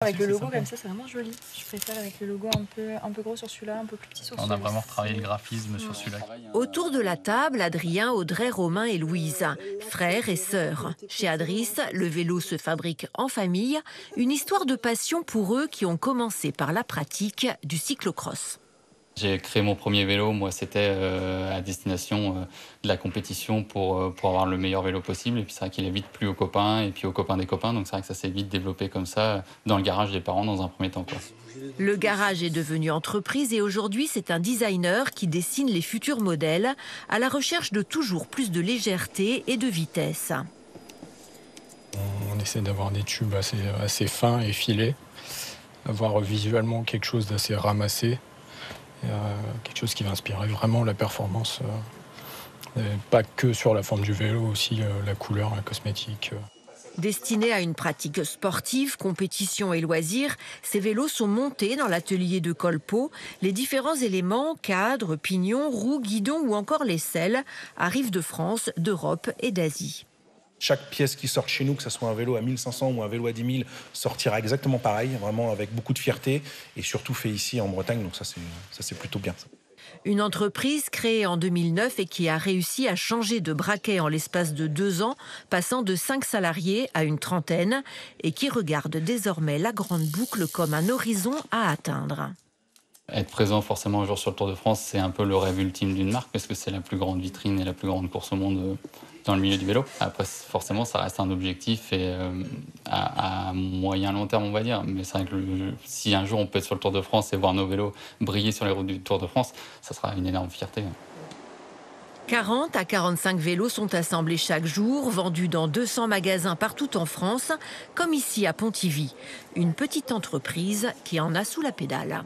Avec le logo comme ça, c'est vraiment joli. Je préfère avec le logo un peu gros sur celui-là, un peu plus petit sur celui-là. On a vraiment retravaillé le graphisme sur celui-là. Autour de la table, Adrien, Audrey, Romain et Louise, frères et sœurs. Chez Adris, le vélo se fabrique en famille, une histoire de passion pour eux qui ont commencé par la pratique du cyclocross. J'ai créé mon premier vélo, moi c'était à destination de la compétition pour avoir le meilleur vélo possible. Et puis c'est vrai qu'il est vite plu aux copains et puis aux copains des copains. Donc c'est vrai que ça s'est vite développé comme ça dans le garage des parents dans un premier temps, quoi. Le garage est devenu entreprise et aujourd'hui c'est un designer qui dessine les futurs modèles à la recherche de toujours plus de légèreté et de vitesse. On essaie d'avoir des tubes assez fins et filés, avoir visuellement quelque chose d'assez ramassé. Quelque chose qui va inspirer vraiment la performance, pas que sur la forme du vélo, aussi la couleur, la cosmétique. Destinés à une pratique sportive, compétition et loisirs, ces vélos sont montés dans l'atelier de Colpo. Les différents éléments, cadres, pignons, roues, guidons ou encore les selles, arrivent de France, d'Europe et d'Asie. Chaque pièce qui sort chez nous, que ce soit un vélo à 1500 ou un vélo à 10 000, sortira exactement pareil, vraiment avec beaucoup de fierté et surtout fait ici en Bretagne, donc ça c'est plutôt bien. Une entreprise créée en 2009 et qui a réussi à changer de braquet en l'espace de 2 ans, passant de 5 salariés à une trentaine et qui regarde désormais la grande boucle comme un horizon à atteindre. Être présent forcément un jour sur le Tour de France, c'est un peu le rêve ultime d'une marque parce que c'est la plus grande vitrine et la plus grande course au monde dans le milieu du vélo. Après, forcément, ça reste un objectif et à moyen long terme, on va dire. Mais c'est vrai que si un jour on peut être sur le Tour de France et voir nos vélos briller sur les routes du Tour de France, ça sera une énorme fierté. 40 à 45 vélos sont assemblés chaque jour, vendus dans 200 magasins partout en France, comme ici à Pontivy. Une petite entreprise qui en a sous la pédale.